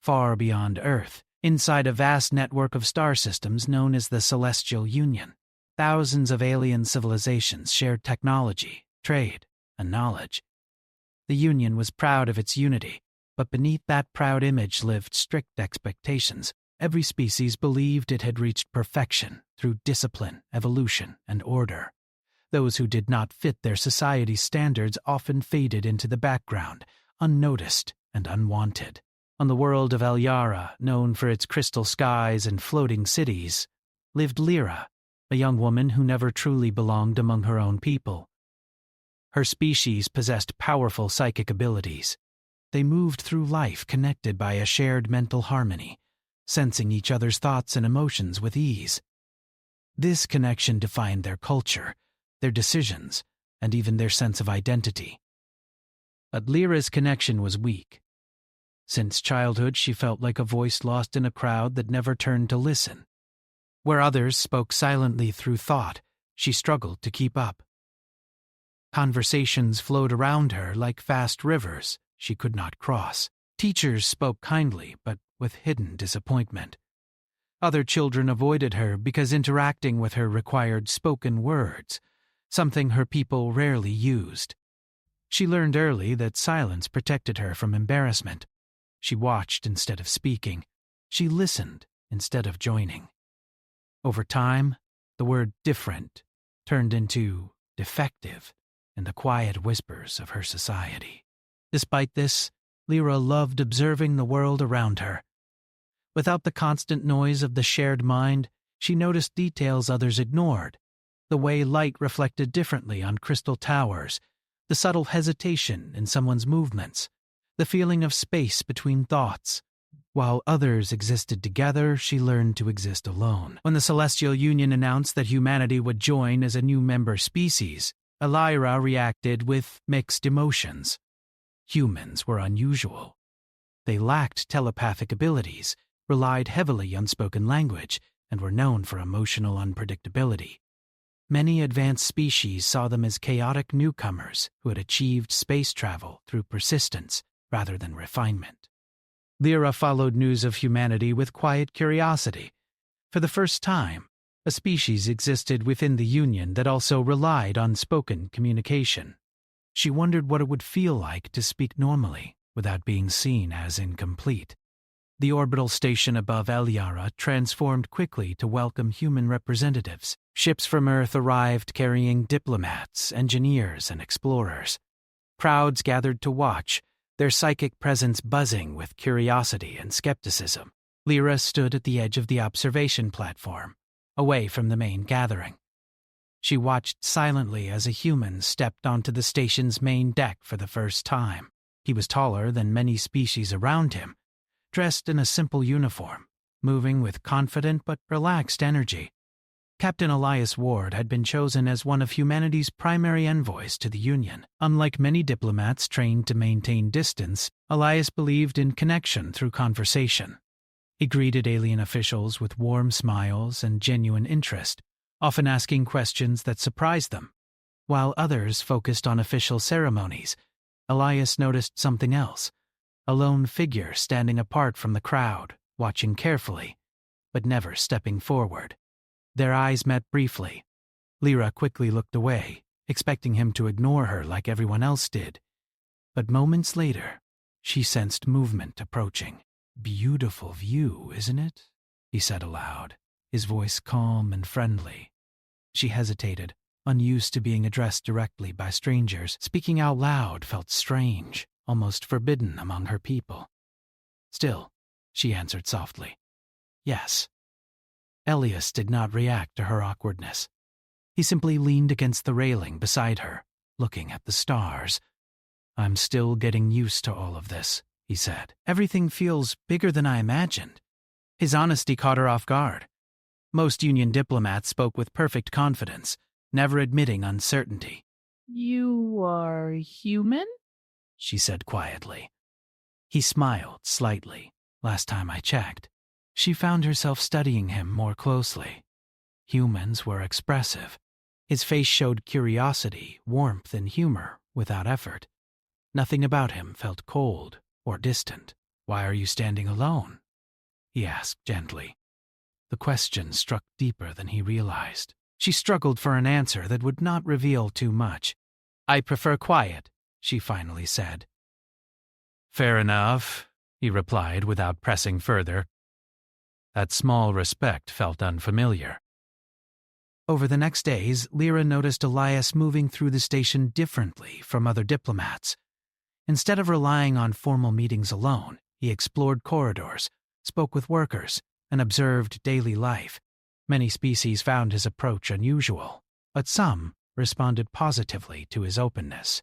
far beyond Earth, inside a vast network of star systems known as the Celestial Union. Thousands of alien civilizations shared technology, trade, and knowledge. The Union was proud of its unity, but beneath that proud image lived strict expectations. Every species believed it had reached perfection through discipline, evolution, and order. Those who did not fit their society's standards often faded into the background, unnoticed and unwanted. On the world of Elyara, known for its crystal skies and floating cities, lived Lyra, a young woman who never truly belonged among her own people. Her species possessed powerful psychic abilities. They moved through life connected by a shared mental harmony, sensing each other's thoughts and emotions with ease. This connection defined their culture, their decisions, and even their sense of identity. But Lyra's connection was weak. Since childhood, she felt like a voice lost in a crowd that never turned to listen. Where others spoke silently through thought, she struggled to keep up. Conversations flowed around her like fast rivers she could not cross. Teachers spoke kindly, but with hidden disappointment. Other children avoided her because interacting with her required spoken words, something her people rarely used. She learned early that silence protected her from embarrassment. She watched instead of speaking. She listened instead of joining. Over time, the word different turned into defective in the quiet whispers of her society. Despite this, Lyra loved observing the world around her. Without the constant noise of the shared mind, she noticed details others ignored. The way light reflected differently on crystal towers, the subtle hesitation in someone's movements, the feeling of space between thoughts. While others existed together, she learned to exist alone. When the Celestial Union announced that humanity would join as a new member species, Elyra reacted with mixed emotions. Humans were unusual. They lacked telepathic abilities, relied heavily on spoken language, and were known for emotional unpredictability. Many advanced species saw them as chaotic newcomers who had achieved space travel through persistence rather than refinement. Lyra followed news of humanity with quiet curiosity. For the first time, a species existed within the Union that also relied on spoken communication. She wondered what it would feel like to speak normally without being seen as incomplete. The orbital station above Elyara transformed quickly to welcome human representatives. Ships from Earth arrived carrying diplomats, engineers, and explorers. Crowds gathered to watch, their psychic presence buzzing with curiosity and skepticism. Lyra stood at the edge of the observation platform, away from the main gathering. She watched silently as a human stepped onto the station's main deck for the first time. He was taller than many species around him, dressed in a simple uniform, moving with confident but relaxed energy. Captain Elias Ward had been chosen as one of humanity's primary envoys to the Union. Unlike many diplomats trained to maintain distance, Elias believed in connection through conversation. He greeted alien officials with warm smiles and genuine interest, often asking questions that surprised them. While others focused on official ceremonies, Elias noticed something else, a lone figure standing apart from the crowd, watching carefully, but never stepping forward. Their eyes met briefly. Lyra quickly looked away, expecting him to ignore her like everyone else did. But moments later, she sensed movement approaching. "Beautiful view, isn't it?" he said aloud, his voice calm and friendly. She hesitated, unused to being addressed directly by strangers. Speaking out loud felt strange, almost forbidden among her people. Still, she answered softly, "Yes." Elias did not react to her awkwardness. He simply leaned against the railing beside her, looking at the stars. "I'm still getting used to all of this," he said. "Everything feels bigger than I imagined." His honesty caught her off guard. Most Union diplomats spoke with perfect confidence, never admitting uncertainty. "You are human?" she said quietly. He smiled slightly. "Last time I checked." She found herself studying him more closely. Humans were expressive. His face showed curiosity, warmth, and humor without effort. Nothing about him felt cold or distant. "Why are you standing alone?" he asked gently. The question struck deeper than he realized. She struggled for an answer that would not reveal too much. "I prefer quiet," she finally said. "Fair enough," he replied without pressing further. That small respect felt unfamiliar. Over the next days, Lyra noticed Elias moving through the station differently from other diplomats. Instead of relying on formal meetings alone, he explored corridors, spoke with workers, and observed daily life. Many species found his approach unusual, but some responded positively to his openness.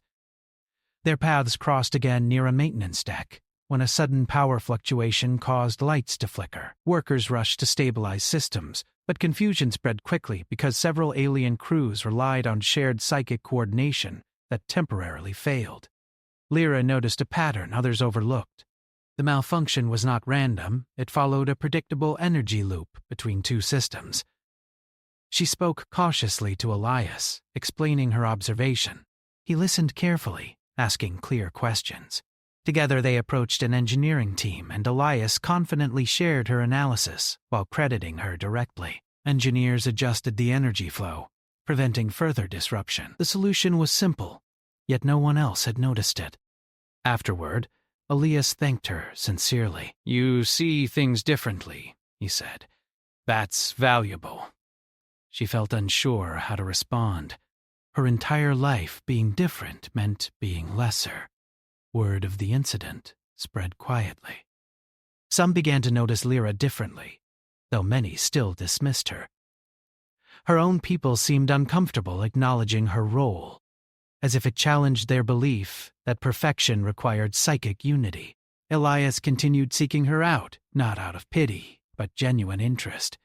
Their paths crossed again near a maintenance deck, when a sudden power fluctuation caused lights to flicker. Workers rushed to stabilize systems, but confusion spread quickly because several alien crews relied on shared psychic coordination that temporarily failed. Lyra noticed a pattern others overlooked. The malfunction was not random, it followed a predictable energy loop between two systems. She spoke cautiously to Elias, explaining her observation. He listened carefully, asking clear questions. Together they approached an engineering team, and Elias confidently shared her analysis while crediting her directly. Engineers adjusted the energy flow, preventing further disruption. The solution was simple, yet no one else had noticed it. Afterward, Elias thanked her sincerely. "You see things differently," he said. "That's valuable." She felt unsure how to respond. Her entire life being different meant being lesser. Word of the incident spread quietly. Some began to notice Lyra differently, though many still dismissed her. Her own people seemed uncomfortable acknowledging her role, as if it challenged their belief that perfection required psychic unity. Elias continued seeking her out, not out of pity, but genuine interest.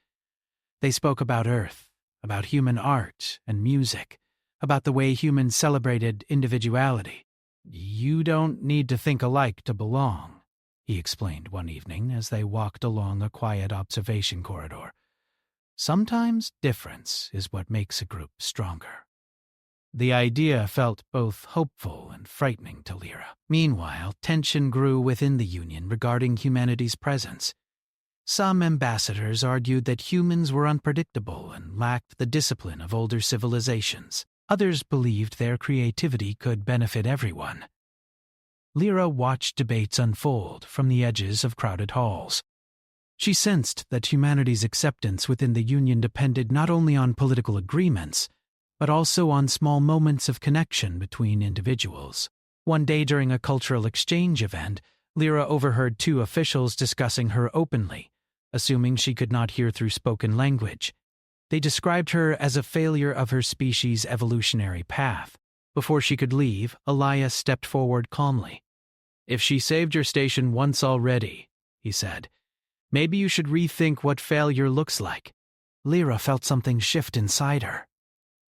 They spoke about Earth, about human art and music, about the way humans celebrated individuality. "You don't need to think alike to belong," he explained one evening as they walked along a quiet observation corridor. "Sometimes difference is what makes a group stronger." The idea felt both hopeful and frightening to Lyra. Meanwhile, tension grew within the Union regarding humanity's presence. Some ambassadors argued that humans were unpredictable and lacked the discipline of older civilizations. Others believed their creativity could benefit everyone. Lyra watched debates unfold from the edges of crowded halls. She sensed that humanity's acceptance within the Union depended not only on political agreements, but also on small moments of connection between individuals. One day during a cultural exchange event, Lyra overheard two officials discussing her openly, assuming she could not hear through spoken language. They described her as a failure of her species' evolutionary path. Before she could leave, Elias stepped forward calmly. "If she saved your station once already," he said, "maybe you should rethink what failure looks like." Lyra felt something shift inside her.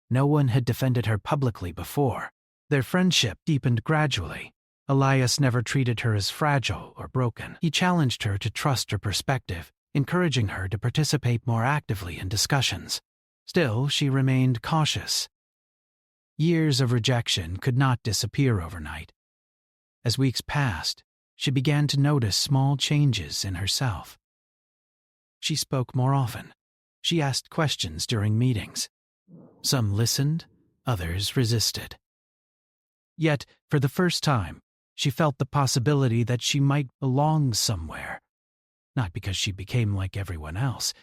No one had defended her publicly before. Their friendship deepened gradually. Elias never treated her as fragile or broken. He challenged her to trust her perspective, encouraging her to participate more actively in discussions. Still, she remained cautious. Years of rejection could not disappear overnight. As weeks passed, she began to notice small changes in herself. She spoke more often. She asked questions during meetings. Some listened, others resisted. Yet, for the first time, she felt the possibility that she might belong somewhere. Not because she became like everyone else,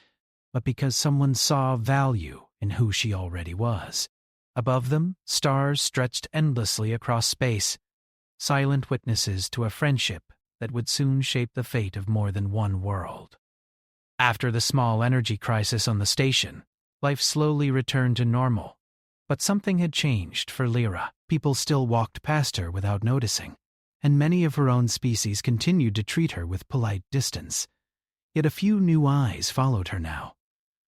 but because someone saw value in who she already was. Above them, stars stretched endlessly across space, silent witnesses to a friendship that would soon shape the fate of more than one world. After the small energy crisis on the station, life slowly returned to normal. But something had changed for Lyra. People still walked past her without noticing, and many of her own species continued to treat her with polite distance. Yet a few new eyes followed her now.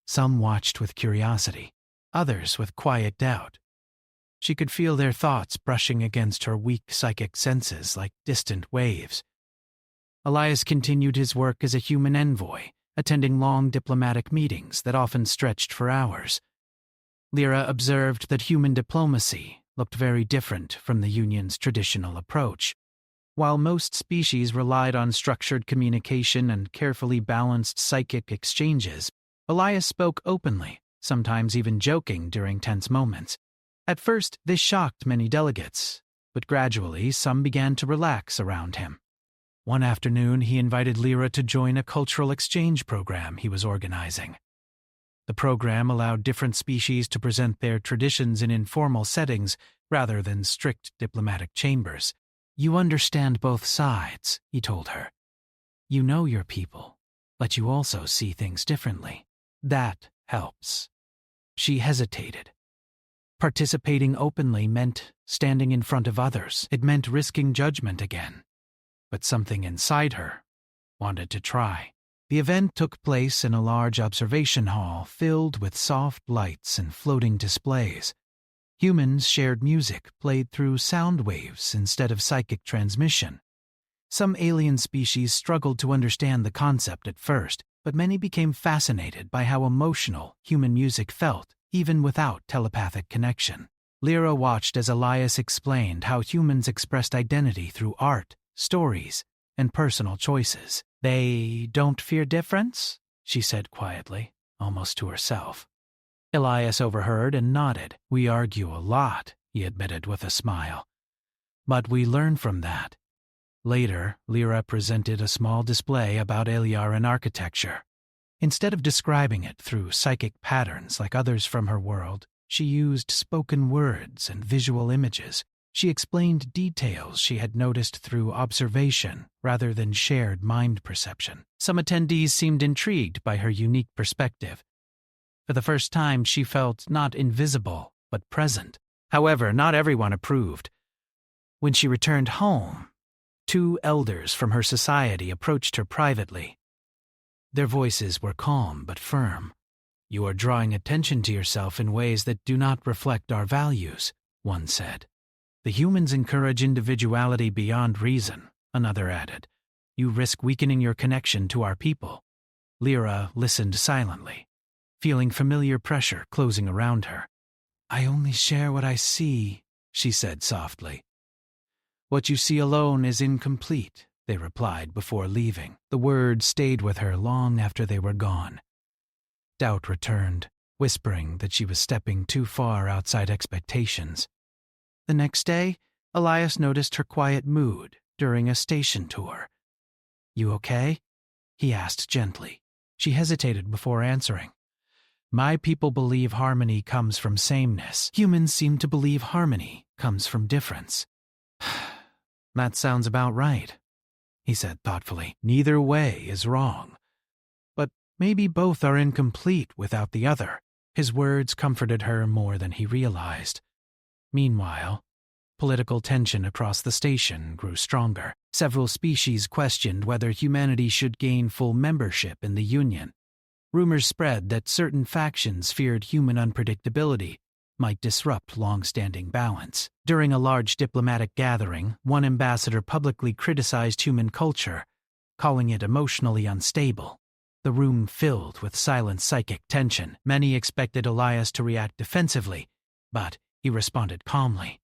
Some watched with curiosity, others with quiet doubt. She could feel their thoughts brushing against her weak psychic senses like distant waves. Elias continued his work as a human envoy, attending long diplomatic meetings that often stretched for hours. Lyra observed that human diplomacy looked very different from the Union's traditional approach. While most species relied on structured communication and carefully balanced psychic exchanges, Elias spoke openly, sometimes even joking during tense moments. At first, this shocked many delegates, but gradually some began to relax around him. One afternoon, he invited Lyra to join a cultural exchange program he was organizing. The program allowed different species to present their traditions in informal settings rather than strict diplomatic chambers. "You understand both sides," he told her. "You know your people, but you also see things differently. That helps." She hesitated. Participating openly meant standing in front of others. It meant risking judgment again. But something inside her wanted to try. The event took place in a large observation hall filled with soft lights and floating displays. Humans shared music played through sound waves instead of psychic transmission. Some alien species struggled to understand the concept at first, but many became fascinated by how emotional human music felt, even without telepathic connection. Lyra watched as Elias explained how humans expressed identity through art, stories, and personal choices. "They don't fear difference?" she said quietly, almost to herself. Elias overheard and nodded. "We argue a lot," he admitted with a smile. "But we learn from that." Later, Lyra presented a small display about Eliaran architecture. Instead of describing it through psychic patterns like others from her world, she used spoken words and visual images. She explained details she had noticed through observation rather than shared mind perception. Some attendees seemed intrigued by her unique perspective. For the first time, she felt not invisible, but present. However, not everyone approved. When she returned home, 2 elders from her society approached her privately. Their voices were calm but firm. "You are drawing attention to yourself in ways that do not reflect our values," one said. "The humans encourage individuality beyond reason," another added. "You risk weakening your connection to our people." Lyra listened silently, feeling familiar pressure closing around her. "I only share what I see," she said softly. "What you see alone is incomplete," they replied before leaving. The words stayed with her long after they were gone. Doubt returned, whispering that she was stepping too far outside expectations. The next day, Elias noticed her quiet mood during a station tour. "You okay?" he asked gently. She hesitated before answering. "My people believe harmony comes from sameness. Humans seem to believe harmony comes from difference." "That sounds about right," he said thoughtfully. "Neither way is wrong. But maybe both are incomplete without the other." His words comforted her more than he realized. Meanwhile, political tension across the station grew stronger. Several species questioned whether humanity should gain full membership in the Union. Rumors spread that certain factions feared human unpredictability might disrupt long-standing balance. During a large diplomatic gathering, one ambassador publicly criticized human culture, calling it emotionally unstable. The room filled with silent psychic tension. Many expected Elias to react defensively, but he responded calmly.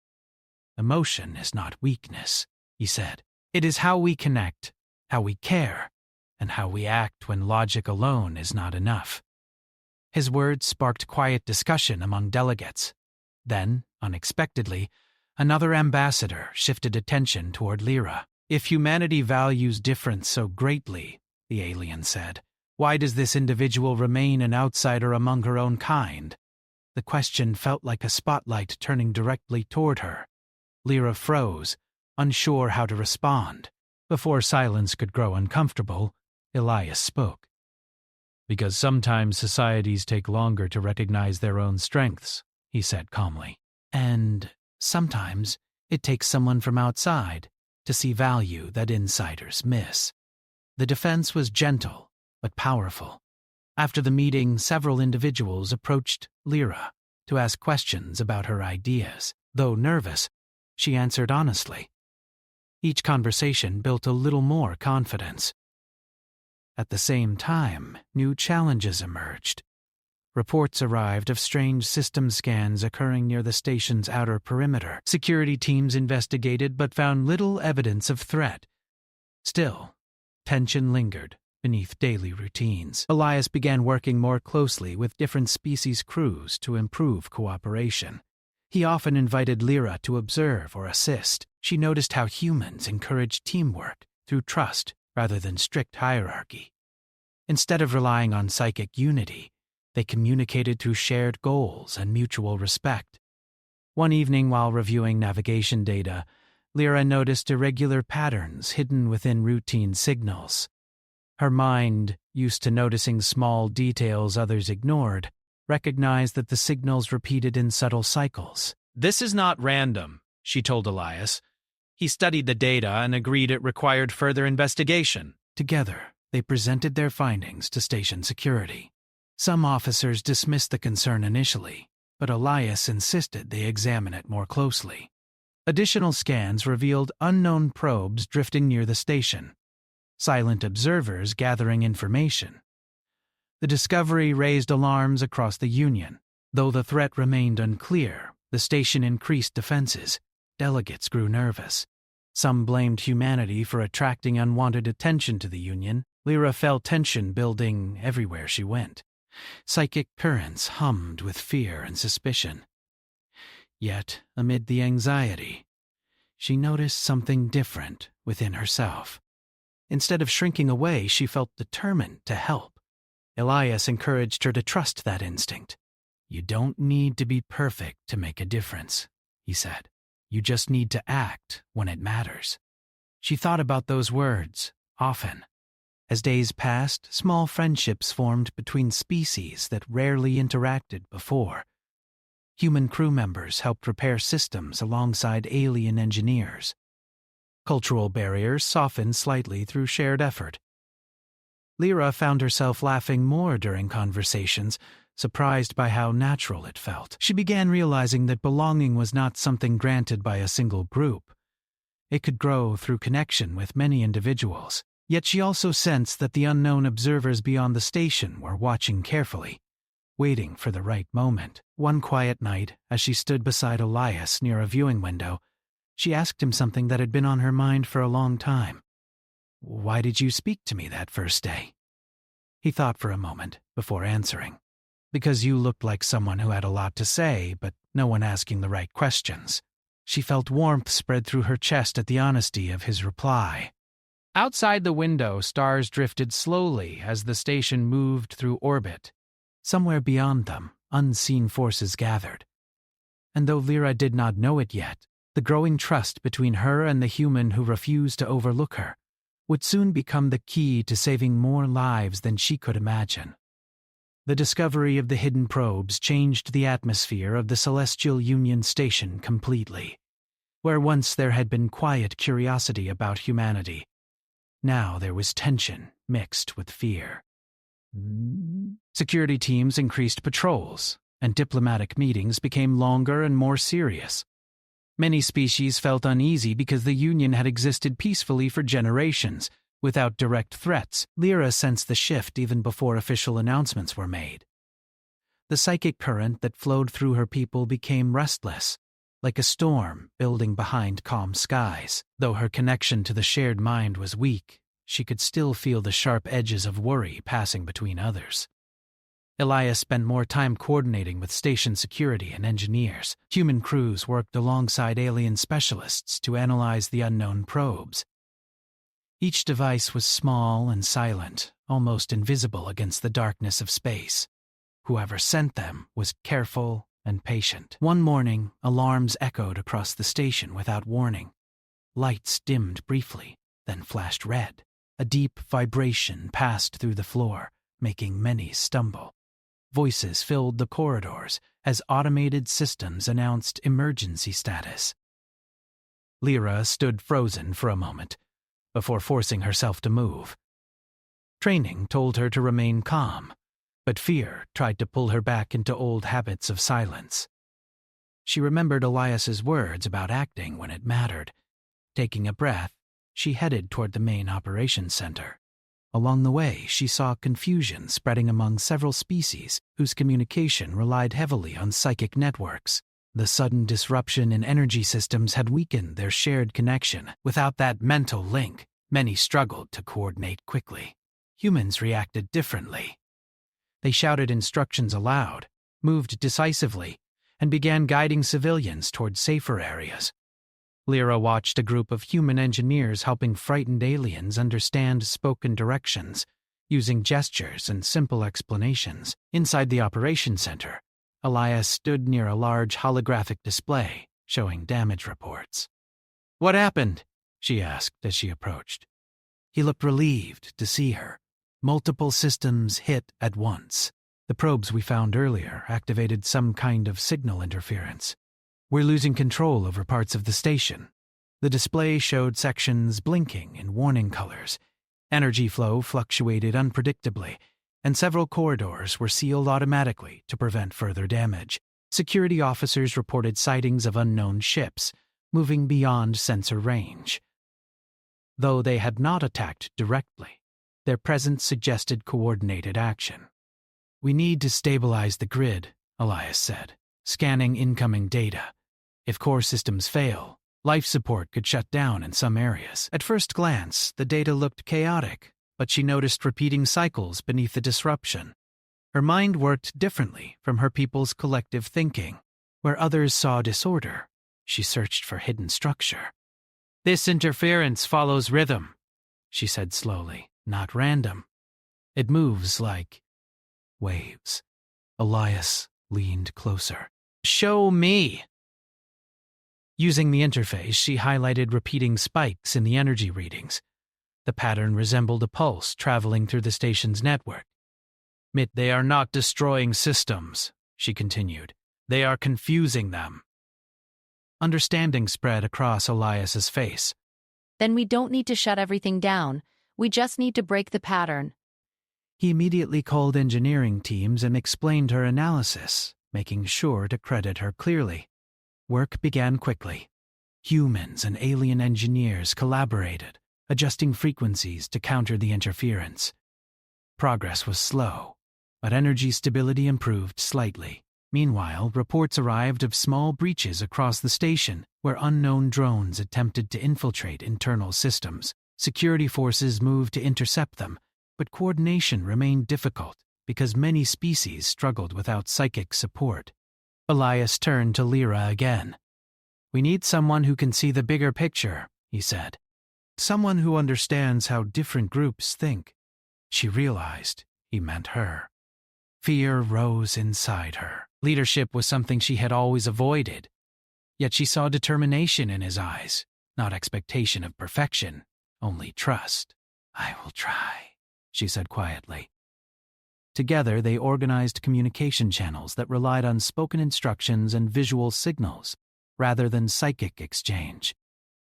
"Emotion is not weakness," he said. "It is how we connect, how we care, and how we act when logic alone is not enough." His words sparked quiet discussion among delegates. Then, unexpectedly, another ambassador shifted attention toward Lyra. "If humanity values difference so greatly," the alien said, "why does this individual remain an outsider among her own kind?" The question felt like a spotlight turning directly toward her. Lyra froze, unsure how to respond. Before silence could grow uncomfortable, Elias spoke. "Because sometimes societies take longer to recognize their own strengths," he said calmly. "And sometimes it takes someone from outside to see value that insiders miss." The defense was gentle, but powerful. After the meeting, several individuals approached Lyra to ask questions about her ideas. Though nervous, she answered honestly. Each conversation built a little more confidence. At the same time, new challenges emerged. Reports arrived of strange system scans occurring near the station's outer perimeter. Security teams investigated but found little evidence of threat. Still, tension lingered beneath daily routines. Elias began working more closely with different species crews to improve cooperation. He often invited Lyra to observe or assist. She noticed how humans encouraged teamwork through trust rather than strict hierarchy. Instead of relying on psychic unity, they communicated through shared goals and mutual respect. One evening while reviewing navigation data, Lyra noticed irregular patterns hidden within routine signals. Her mind, used to noticing small details others ignored, recognized that the signals repeated in subtle cycles. "This is not random," she told Elias. He studied the data and agreed it required further investigation. Together, they presented their findings to station security. Some officers dismissed the concern initially, but Elias insisted they examine it more closely. Additional scans revealed unknown probes drifting near the station, silent observers gathering information. The discovery raised alarms across the Union. Though the threat remained unclear, the station increased defenses. Delegates grew nervous. Some blamed humanity for attracting unwanted attention to the Union. Lyra felt tension building everywhere she went. Psychic currents hummed with fear and suspicion. Yet, amid the anxiety, she noticed something different within herself. Instead of shrinking away, she felt determined to help. Elias encouraged her to trust that instinct. "You don't need to be perfect to make a difference," he said. "You just need to act when it matters." She thought about those words often. As days passed, small friendships formed between species that rarely interacted before. Human crew members helped repair systems alongside alien engineers. Cultural barriers softened slightly through shared effort. Lyra found herself laughing more during conversations, surprised by how natural it felt. She began realizing that belonging was not something granted by a single group. It could grow through connection with many individuals. Yet she also sensed that the unknown observers beyond the station were watching carefully, waiting for the right moment. One quiet night, as she stood beside Elias near a viewing window, she asked him something that had been on her mind for a long time. "Why did you speak to me that first day?" He thought for a moment before answering. "Because you looked like someone who had a lot to say, but no one asking the right questions." She felt warmth spread through her chest at the honesty of his reply. Outside the window, stars drifted slowly as the station moved through orbit. Somewhere beyond them, unseen forces gathered. And though Lyra did not know it yet, the growing trust between her and the human who refused to overlook her would soon become the key to saving more lives than she could imagine. The discovery of the hidden probes changed the atmosphere of the Celestial Union station completely. Where once there had been quiet curiosity about humanity, now there was tension mixed with fear. Security teams increased patrols, and diplomatic meetings became longer and more serious. Many species felt uneasy because the Union had existed peacefully for generations, without direct threats. Lyra sensed the shift even before official announcements were made. The psychic current that flowed through her people became restless, like a storm building behind calm skies. Though her connection to the shared mind was weak, she could still feel the sharp edges of worry passing between others. Elias spent more time coordinating with station security and engineers. Human crews worked alongside alien specialists to analyze the unknown probes. Each device was small and silent, almost invisible against the darkness of space. Whoever sent them was careful and patient. One morning, alarms echoed across the station without warning. Lights dimmed briefly, then flashed red. A deep vibration passed through the floor, making many stumble. Voices filled the corridors as automated systems announced emergency status. Lyra stood frozen for a moment, before forcing herself to move. Training told her to remain calm, but fear tried to pull her back into old habits of silence. She remembered Elias's words about acting when it mattered. Taking a breath, she headed toward the main operations center. Along the way, she saw confusion spreading among several species whose communication relied heavily on psychic networks. The sudden disruption in energy systems had weakened their shared connection. Without that mental link, many struggled to coordinate quickly. Humans reacted differently. They shouted instructions aloud, moved decisively, and began guiding civilians toward safer areas. Lyra watched a group of human engineers helping frightened aliens understand spoken directions, using gestures and simple explanations. Inside the operations center, Elias stood near a large holographic display showing damage reports. "What happened?" she asked as she approached. He looked relieved to see her. Multiple systems hit at once. The probes we found earlier activated some kind of signal interference. "We're losing control over parts of the station." The display showed sections blinking in warning colors. Energy flow fluctuated unpredictably, and several corridors were sealed automatically to prevent further damage. Security officers reported sightings of unknown ships, moving beyond sensor range. Though they had not attacked directly, their presence suggested coordinated action. "We need to stabilize the grid," Elias said, scanning incoming data. "If core systems fail, life support could shut down in some areas." At first glance, the data looked chaotic, but she noticed repeating cycles beneath the disruption. Her mind worked differently from her people's collective thinking. Where others saw disorder, she searched for hidden structure. "This interference follows rhythm," she said slowly, "not random. It moves like waves." Elias leaned closer. "Show me." Using the interface, she highlighted repeating spikes in the energy readings. The pattern resembled a pulse traveling through the station's network. "They are not destroying systems," she continued. "They are confusing them." Understanding spread across Elias's face. "Then we don't need to shut everything down. We just need to break the pattern." He immediately called engineering teams and explained her analysis, making sure to credit her clearly. Work began quickly. Humans and alien engineers collaborated, adjusting frequencies to counter the interference. Progress was slow, but energy stability improved slightly. Meanwhile, reports arrived of small breaches across the station where unknown drones attempted to infiltrate internal systems. Security forces moved to intercept them, but coordination remained difficult because many species struggled without psychic support. Elias turned to Lyra again. "We need someone who can see the bigger picture," he said. "Someone who understands how different groups think." She realized he meant her. Fear rose inside her. Leadership was something she had always avoided. Yet she saw determination in his eyes, not expectation of perfection, only trust. "I will try," she said quietly. Together, they organized communication channels that relied on spoken instructions and visual signals, rather than psychic exchange.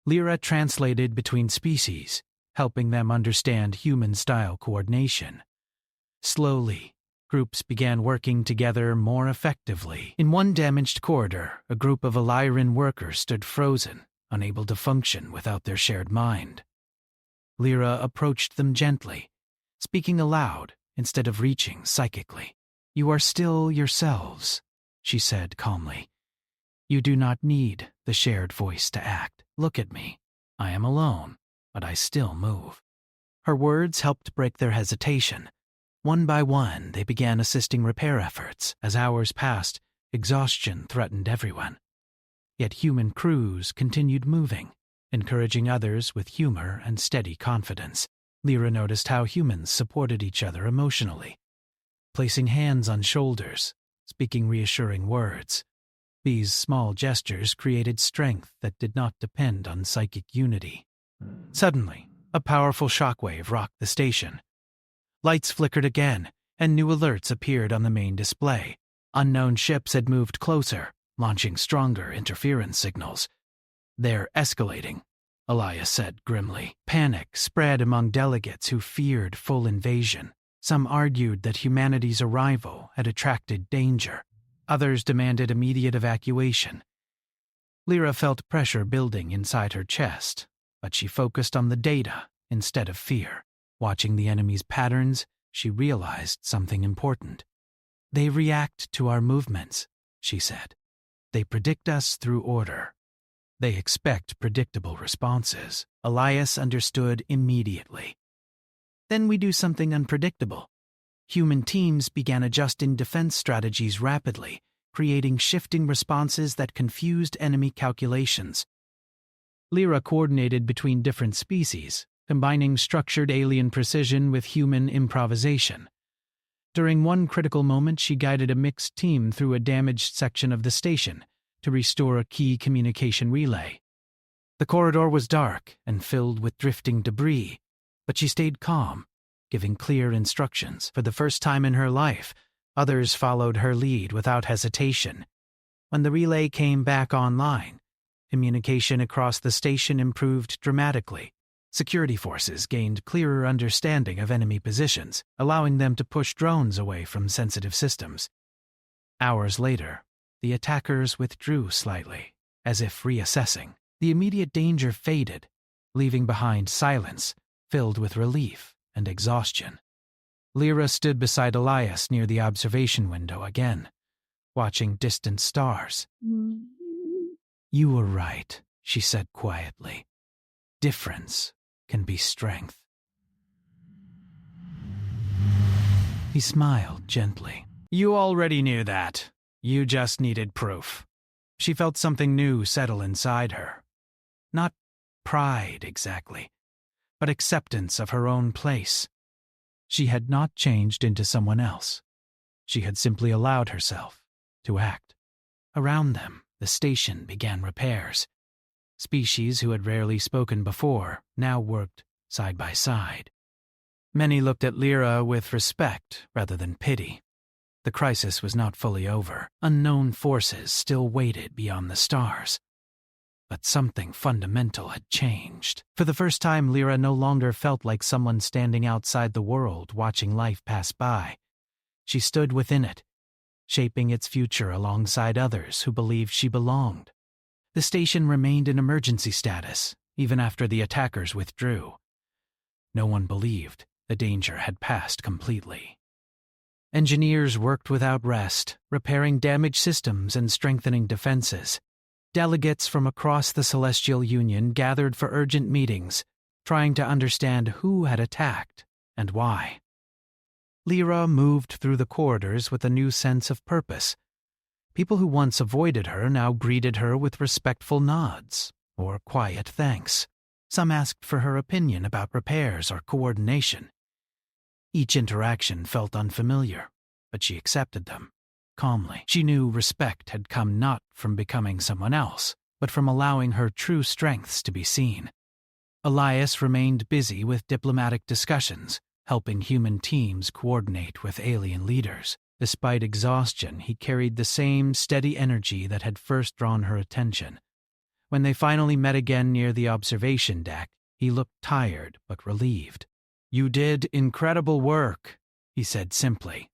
Lyra translated between species, helping them understand human-style coordination. Slowly, groups began working together more effectively. In one damaged corridor, a group of Illyrian workers stood frozen, unable to function without their shared mind. Lyra approached them gently, speaking aloud instead of reaching psychically. "You are still yourselves," she said calmly. "You do not need the shared voice to act. Look at me. I am alone, but I still move." Her words helped break their hesitation. One by one, they began assisting repair efforts. As hours passed, exhaustion threatened everyone. Yet human crews continued moving, encouraging others with humor and steady confidence. Lyra noticed how humans supported each other emotionally, placing hands on shoulders, speaking reassuring words. These small gestures created strength that did not depend on psychic unity. Suddenly, a powerful shockwave rocked the station. Lights flickered again, and new alerts appeared on the main display. Unknown ships had moved closer, launching stronger interference signals. "They're escalating," Elias said grimly. Panic spread among delegates who feared full invasion. Some argued that humanity's arrival had attracted danger. Others demanded immediate evacuation. Lyra felt pressure building inside her chest, but she focused on the data instead of fear. Watching the enemy's patterns, she realized something important. "They react to our movements," she said. "They predict us through order. They expect predictable responses." Elias understood immediately. "Then we do something unpredictable." Human teams began adjusting defense strategies rapidly, creating shifting responses that confused enemy calculations. Lyra coordinated between different species, combining structured alien precision with human improvisation. During one critical moment, she guided a mixed team through a damaged section of the station to restore a key communication relay. The corridor was dark and filled with drifting debris, but she stayed calm, giving clear instructions. For the first time in her life, others followed her lead without hesitation. When the relay came back online, communication across the station improved dramatically. Security forces gained clearer understanding of enemy positions, allowing them to push drones away from sensitive systems. Hours later, the attackers withdrew slightly, as if reassessing. The immediate danger faded, leaving behind silence, filled with relief and exhaustion. Lyra stood beside Elias near the observation window again, watching distant stars. "You were right," she said quietly. "Difference can be strength." He smiled gently. "You already knew that. You just needed proof." She felt something new settle inside her. Not pride exactly, but acceptance of her own place. She had not changed into someone else. She had simply allowed herself to act. Around them, the station began repairs. Species who had rarely spoken before now worked side by side. Many looked at Lyra with respect rather than pity. The crisis was not fully over. Unknown forces still waited beyond the stars. But something fundamental had changed. For the first time, Lyra no longer felt like someone standing outside the world watching life pass by. She stood within it, shaping its future alongside others who believed she belonged. The station remained in emergency status, even after the attackers withdrew. No one believed the danger had passed completely. Engineers worked without rest, repairing damaged systems and strengthening defenses. Delegates from across the Celestial Union gathered for urgent meetings, trying to understand who had attacked and why. Lyra moved through the corridors with a new sense of purpose. People who once avoided her now greeted her with respectful nods or quiet thanks. Some asked for her opinion about repairs or coordination. Each interaction felt unfamiliar, but she accepted them calmly. She knew respect had come not from becoming someone else, but from allowing her true strengths to be seen. Elias remained busy with diplomatic discussions, helping human teams coordinate with alien leaders. Despite exhaustion, he carried the same steady energy that had first drawn her attention. When they finally met again near the observation deck, he looked tired but relieved. "You did incredible work," he said simply.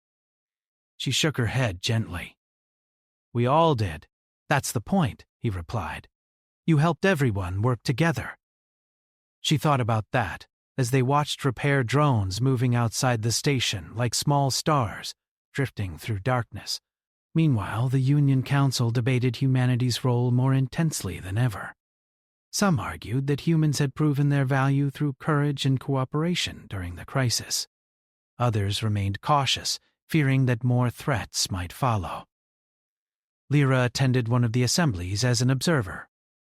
She shook her head gently. "We all did. That's the point," he replied. "You helped everyone work together." She thought about that as they watched repair drones moving outside the station like small stars, drifting through darkness. Meanwhile, the Union Council debated humanity's role more intensely than ever. Some argued that humans had proven their value through courage and cooperation during the crisis. Others remained cautious, fearing that more threats might follow. Lyra attended one of the assemblies as an observer.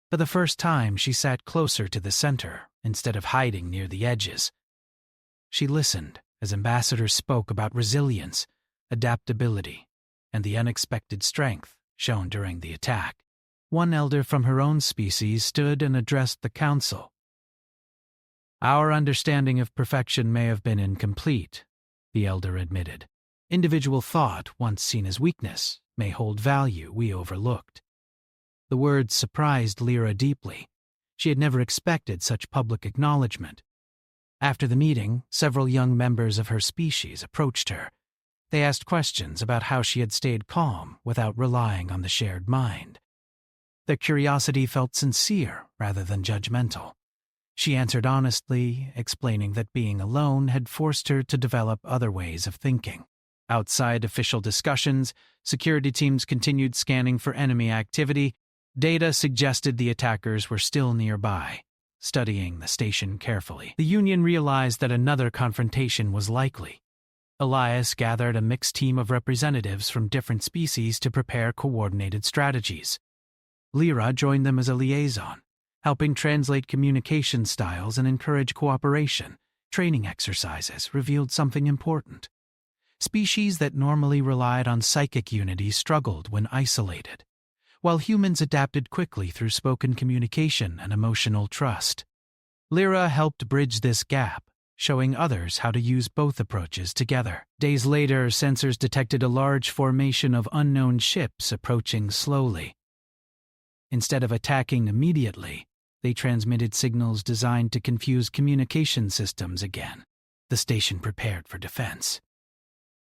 For the first time, she sat closer to the center instead of hiding near the edges. She listened as ambassadors spoke about resilience, adaptability, and the unexpected strength shown during the attack. One elder from her own species stood and addressed the council. "Our understanding of perfection may have been incomplete," the elder admitted. "Individual thought, once seen as weakness, may hold value we overlooked." The words surprised Lyra deeply. She had never expected such public acknowledgement. After the meeting, several young members of her species approached her. They asked questions about how she had stayed calm without relying on the shared mind. Their curiosity felt sincere rather than judgmental. She answered honestly, explaining that being alone had forced her to develop other ways of thinking. Outside official discussions, security teams continued scanning for enemy activity. Data suggested the attackers were still nearby. Studying the station carefully, the Union realized that another confrontation was likely. Elias gathered a mixed team of representatives from different species to prepare coordinated strategies. Lyra joined them as a liaison, helping translate communication styles and encourage cooperation. Training exercises revealed something important. Species that normally relied on psychic unity struggled when isolated, while humans adapted quickly through spoken communication and emotional trust. Lyra helped bridge this gap, showing others how to use both approaches together. Days later, sensors detected a large formation of unknown ships approaching slowly. Instead of attacking immediately, they transmitted signals designed to confuse communication systems again. The station prepared for defense.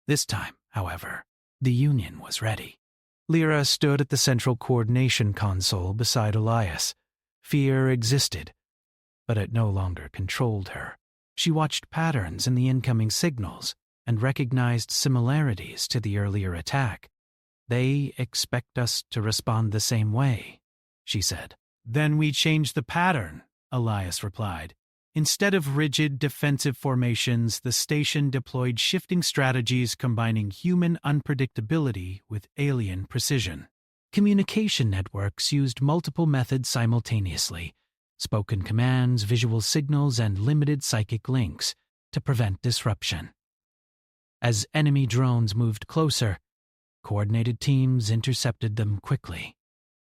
This time, however, the Union was ready. Lyra stood at the central coordination console beside Elias. Fear existed, but it no longer controlled her. She watched patterns in the incoming signals and recognized similarities to the earlier attack. "They expect us to respond the same way," she said. "Then we change the pattern," Elias replied. Instead of rigid defensive formations, the station deployed shifting strategies combining human unpredictability with alien precision. Communication networks used multiple methods simultaneously: spoken commands, visual signals, and limited psychic links to prevent disruption. As enemy drones moved closer, coordinated teams intercepted them quickly.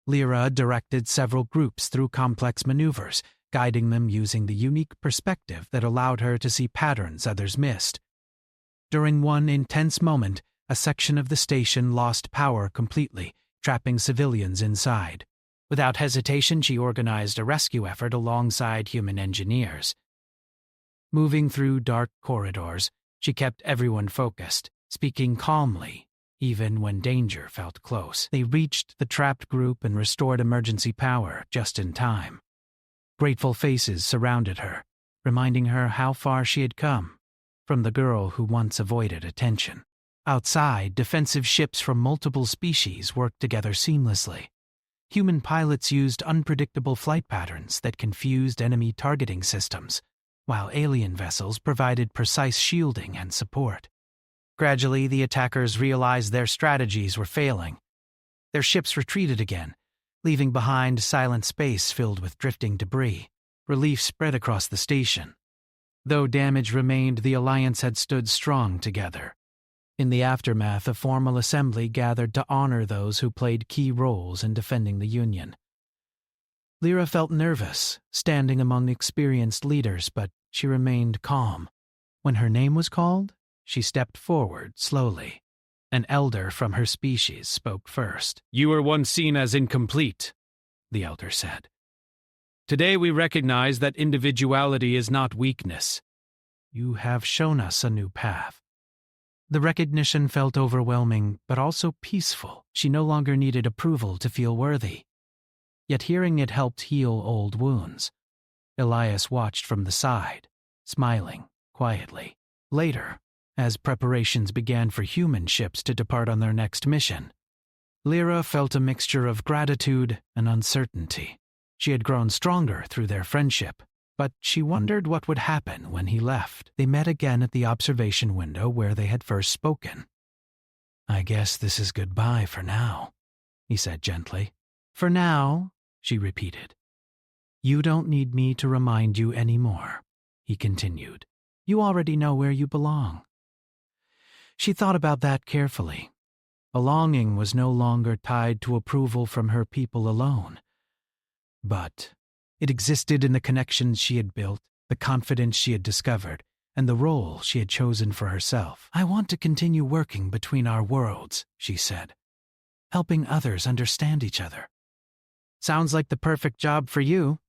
Lyra directed several groups through complex maneuvers, guiding them using the unique perspective that allowed her to see patterns others missed. During one intense moment, a section of the station lost power completely, trapping civilians inside. Without hesitation, she organized a rescue effort alongside human engineers. Moving through dark corridors, she kept everyone focused, speaking calmly, even when danger felt close. They reached the trapped group and restored emergency power just in time. Grateful faces surrounded her, reminding her how far she had come from the girl who once avoided attention. Outside, defensive ships from multiple species worked together seamlessly. Human pilots used unpredictable flight patterns that confused enemy targeting systems, while alien vessels provided precise shielding and support. Gradually, the attackers realized their strategies were failing. Their ships retreated again, leaving behind silent space filled with drifting debris. Relief spread across the station. Though damage remained, the Alliance had stood strong together. In the aftermath, a formal assembly gathered to honor those who played key roles in defending the Union. Lyra felt nervous, standing among experienced leaders, but she remained calm. When her name was called, she stepped forward slowly. An elder from her species spoke first. "You were once seen as incomplete," the elder said. "Today we recognize that individuality is not weakness. You have shown us a new path." The recognition felt overwhelming, but also peaceful. She no longer needed approval to feel worthy. Yet hearing it helped heal old wounds. Elias watched from the side, smiling quietly. Later, as preparations began for human ships to depart on their next mission, Lyra felt a mixture of gratitude and uncertainty. She had grown stronger through their friendship, but she wondered what would happen when he left. They met again at the observation window where they had first spoken. "I guess this is goodbye for now," he said gently. "For now," she repeated. "You don't need me to remind you anymore," he continued. "You already know where you belong." She thought about that carefully. Belonging was no longer tied to approval from her people alone. But it existed in the connections she had built, the confidence she had discovered, and the role she had chosen for herself. "I want to continue working between our worlds," she said, "helping others understand each other." "Sounds like the perfect job for you."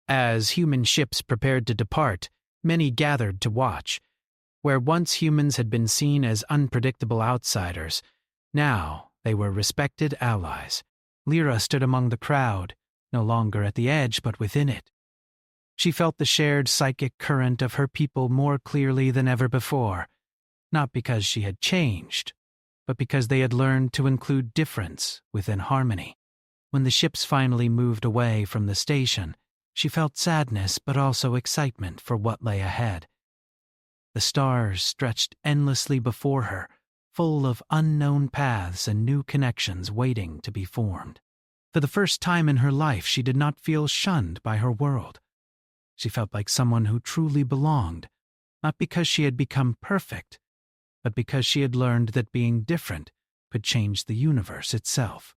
As human ships prepared to depart, many gathered to watch. Where once humans had been seen as unpredictable outsiders, now they were respected allies. Lyra stood among the crowd, no longer at the edge but within it. She felt the shared psychic current of her people more clearly than ever before, not because she had changed, but because they had learned to include difference within harmony. When the ships finally moved away from the station, she felt sadness but also excitement for what lay ahead. The stars stretched endlessly before her, full of unknown paths and new connections waiting to be formed. For the first time in her life, she did not feel shunned by her world. She felt like someone who truly belonged, not because she had become perfect, but because she had learned that being different could change the universe itself.